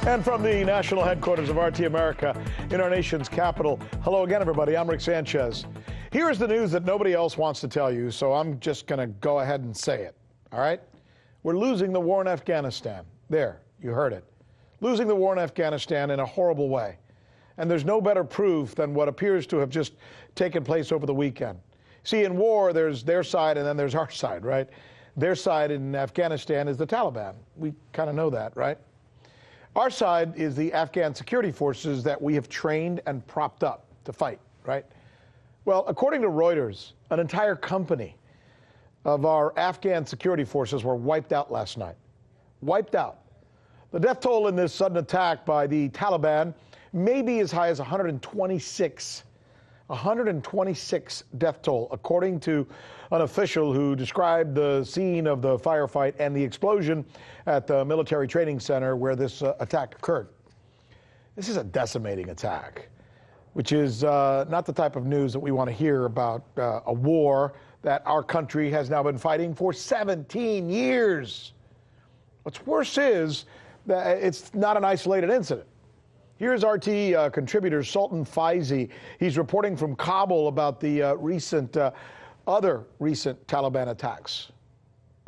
And from the national headquarters of RT America in our nation's capital, hello again, everybody. I'm Rick Sanchez. Here's the news that nobody else wants to tell you, so I'm just going to go ahead and say it, all right? We're losing the war in Afghanistan. There, you heard it. Losing the war in Afghanistan in a horrible way. And there's no better proof than what appears to have just taken place over the weekend. See, in war, there's their side and then there's our side, right? Their side in Afghanistan is the Taliban. We kind of know that, right? Our side is the Afghan Security Forces that we have trained and propped up to fight, right? Well, according to Reuters, an entire company of our Afghan Security Forces were wiped out last night. Wiped out. The death toll in this sudden attack by the Taliban may be as high as 126. 126 death toll, according to an official who described the scene of the firefight and the explosion at the military training center where this attack occurred. This is a decimating attack, which is not the type of news that we want to hear about a war that our country has now been fighting for 17 years. What's worse is that it's not an isolated incident. Here's RT contributor Sultan Faizi. He's reporting from Kabul about the other recent Taliban attacks.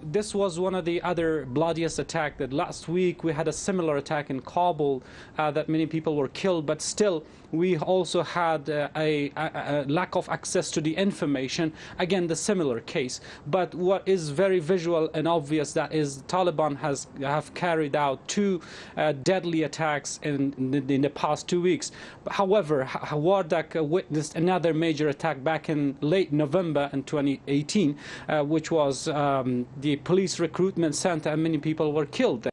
This was one of the other bloodiest attacks. That last week we had a similar attack in Kabul that many people were killed, but still we also had a lack of access to the information. Again, the similar case. But what is very visual and obvious, that is Taliban have carried out two deadly attacks in the past 2 weeks. However, Wardak witnessed another major attack back in late November in 2018, which was the police recruitment center, and many people were killed.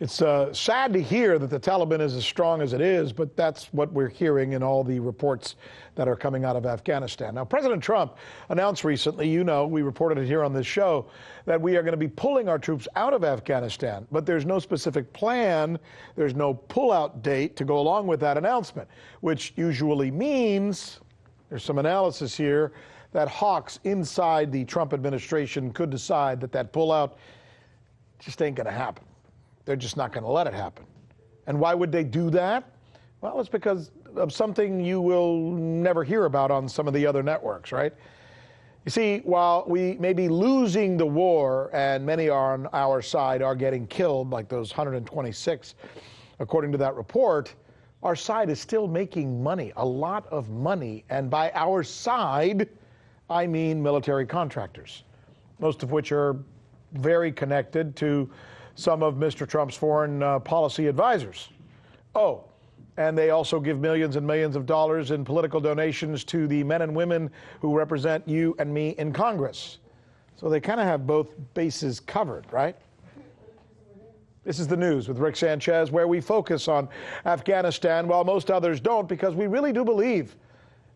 It's sad to hear that the Taliban is as strong as it is, but that's what we're hearing in all the reports that are coming out of Afghanistan. Now, President Trump announced recently, you know, we reported it here on this show, that we are going to be pulling our troops out of Afghanistan, but there's no specific plan, there's no pullout date to go along with that announcement, which usually means, there's some analysis here, that hawks inside the Trump administration could decide that that pullout just ain't going to happen. They're just not going to let it happen. And why would they do that? Well, it's because of something you will never hear about on some of the other networks, right? You see, while we may be losing the war and many on our side are getting killed, like those 126, according to that report, our side is still making money, a lot of money. And by our side, I mean military contractors, most of which are very connected to some of Mr. Trump's foreign policy advisors. Oh, and they also give millions and millions of dollars in political donations to the men and women who represent you and me in Congress. So they kind of have both bases covered, right? This is the news with Rick Sanchez, where we focus on Afghanistan while most others don't, because we really do believe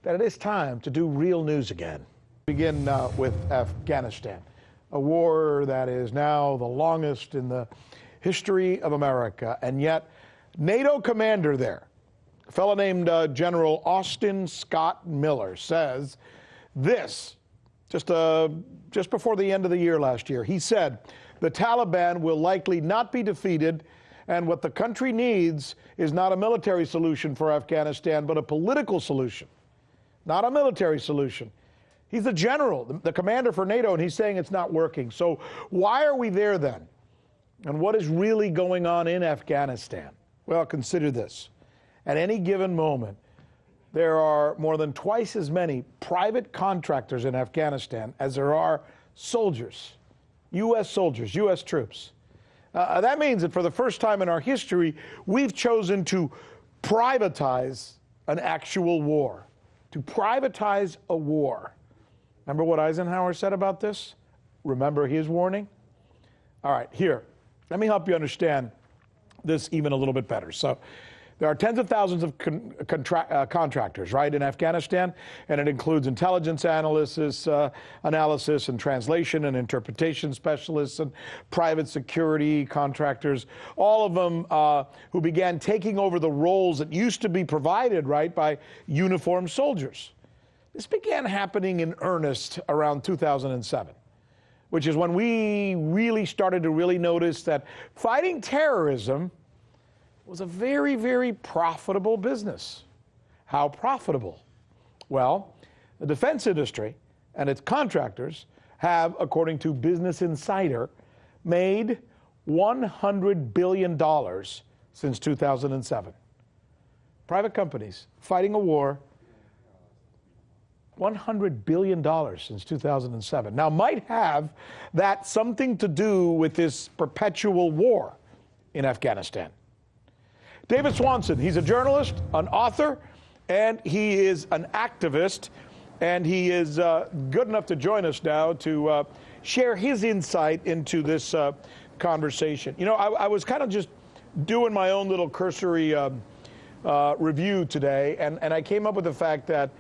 that it is time to do real news again. Begin with Afghanistan, a war that is now the longest in the history of America, and yet NATO commander there, a fellow named General Austin Scott Miller, says this just before the end of the year last year. He said, the Taliban will likely not be defeated, and what the country needs is not a military solution for Afghanistan, but a political solution, not a military solution. He's the general, the commander for NATO, and he's saying it's not working. So why are we there then? And what is really going on in Afghanistan? Well, consider this. At any given moment, there are more than twice as many private contractors in Afghanistan as there are soldiers, U.S. soldiers, U.S. troops. That means that for the first time in our history, we've chosen to privatize an actual war, to privatize a war. Remember what Eisenhower said about this? Remember his warning? All right, here, let me help you understand this even a little bit better. So there are tens of thousands of contractors, right, in Afghanistan, and it includes intelligence analysis and translation and interpretation specialists and private security contractors, all of them who began taking over the roles that used to be provided, right, by uniformed soldiers. This began happening in earnest around 2007, which is when we really started to notice that fighting terrorism was a very, very profitable business. How profitable? Well, the defense industry and its contractors have, according to Business Insider, made $100 billion since 2007. Private companies fighting a war, $100 billion since 2007. Now, might have that something to do with this perpetual war in Afghanistan? David Swanson, he's a journalist, an author, and he is an activist, and he is good enough to join us now to share his insight into this conversation. You know, I was kind of just doing my own little cursory review today, and I came up with the fact that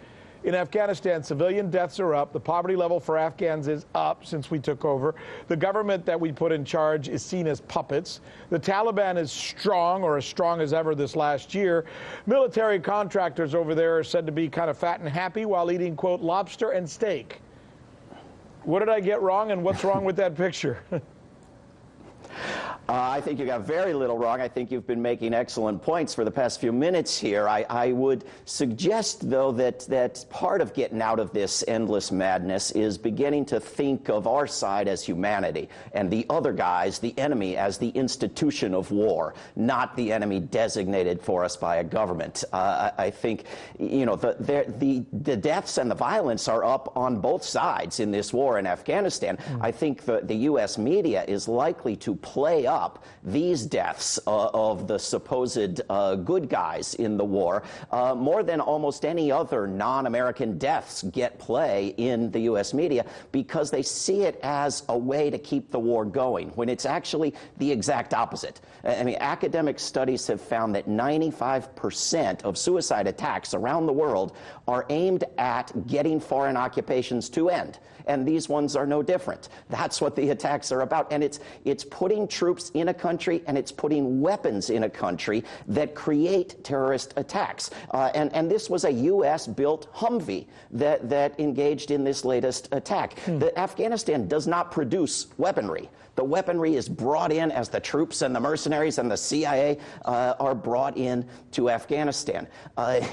in Afghanistan, civilian deaths are up. The poverty level for Afghans is up since we took over. The government that we put in charge is seen as puppets. The Taliban is strong, or as strong as ever this last year. Military contractors over there are said to be kind of fat and happy while eating, quote, lobster and steak. What did I get wrong, and what's wrong with that picture? I think you got very little wrong. I think you've been making excellent points for the past few minutes here. I would suggest, though, that part of getting out of this endless madness is beginning to think of our side as humanity and the other guys, the enemy, as the institution of war, not the enemy designated for us by a government. I think, you know, the deaths and the violence are up on both sides in this war in Afghanistan. I think the U.S. media is likely to play up these deaths of the supposed good guys in the war more than almost any other non-American deaths get play in the U.S. media, because they see it as a way to keep the war going, when it's actually the exact opposite. I mean, academic studies have found that 95% of suicide attacks around the world are aimed at getting foreign occupations to end. And these ones are no different. That's what the attacks are about. And it's putting troops in a country, and it's putting weapons in a country that create terrorist attacks. And this was a U.S.-built Humvee that engaged in this latest attack. Afghanistan does not produce weaponry. The weaponry is brought in as the troops and the mercenaries and the CIA are brought in to Afghanistan.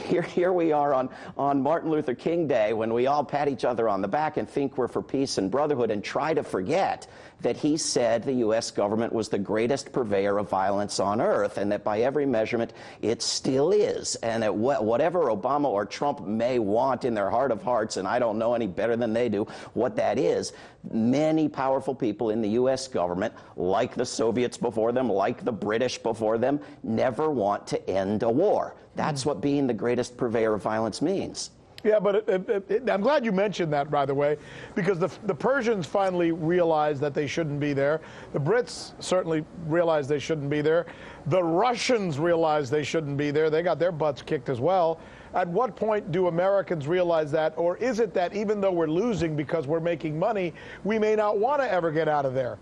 Here we are on Martin Luther King Day, when we all pat each other on the back and think we're for peace and brotherhood, and try to forget that he said the U.S. government was the greatest purveyor of violence on earth, and that by every measurement it still is. And that whatever Obama or Trump may want in their heart of hearts, and I don't know any better than they do what that is, many powerful people in the U.S. government, like the Soviets before them, like the British before them, never want to end a war. That's what being the greatest purveyor of violence means. Yeah, but I'm glad you mentioned that, by the way, because the Persians finally realized that they shouldn't be there. The Brits certainly realized they shouldn't be there. The Russians realized they shouldn't be there. They got their butts kicked as well. At what point do Americans realize that? Or is it that even though we're losing because we're making money, we may not want to ever get out of there?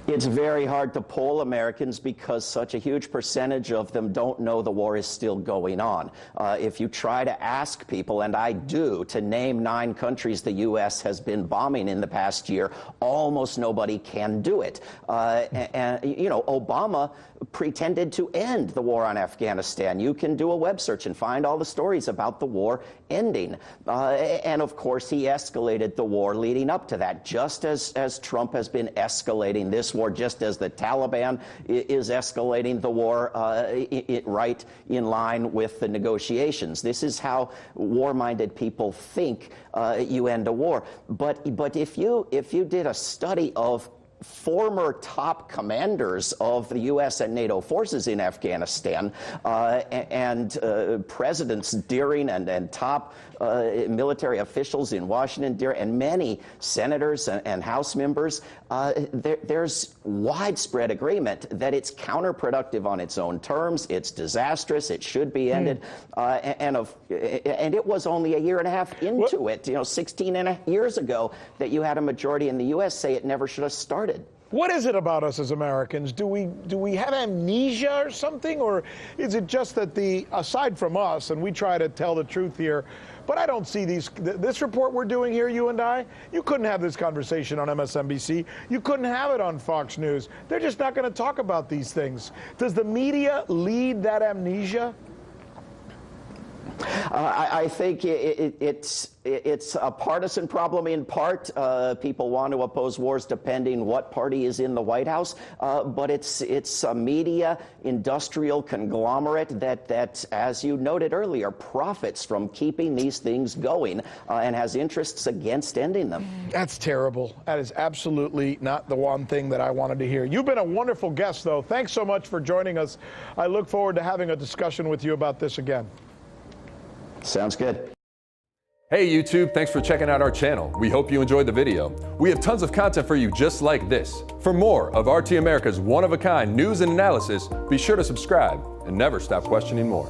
It's very hard to poll Americans because such a huge percentage of them don't know the war is still going on. If you try to ask people, and I do, to name 9 countries the U.S. has been bombing in the past year, almost nobody can do it. And you know, Obama pretended to end the war on Afghanistan. You can do a web search and find all the stories about the war ending. And of course, he escalated the war leading up to that, just as Trump has been escalating this war, just as the Taliban is escalating the war right in line with the negotiations. This is how war-minded people think you end a war. But if you did a study of former top commanders of the U.S. and NATO forces in Afghanistan and presidents during and top military officials in Washington and many senators and House members, there's widespread agreement that it's counterproductive on its own terms, it's disastrous, it should be ended, and it was only a year and a half into it, 16 years ago, that you had a majority in the U.S. say it never should have started. What is it about us as Americans? Do we have amnesia or something? Or is it just that aside from us, and we try to tell the truth here, But I don't see this report we're doing here, you and I. You couldn't have this conversation on MSNBC. You couldn't have it on Fox News. They're just not going to talk about these things. Does the media lead that amnesia? I think it's a partisan problem in part. People want to oppose wars depending what party is in the White House, but it's a media industrial conglomerate that, as you noted earlier, profits from keeping these things going and has interests against ending them. That's terrible. That is absolutely not the one thing that I wanted to hear. You've been a wonderful guest, though. Thanks so much for joining us. I look forward to having a discussion with you about this again. Sounds good. Hey YouTube, thanks for checking out our channel. We hope you enjoyed the video. We have tons of content for you just like this. For more of RT America's one-of-a-kind news and analysis, be sure to subscribe and never stop questioning more.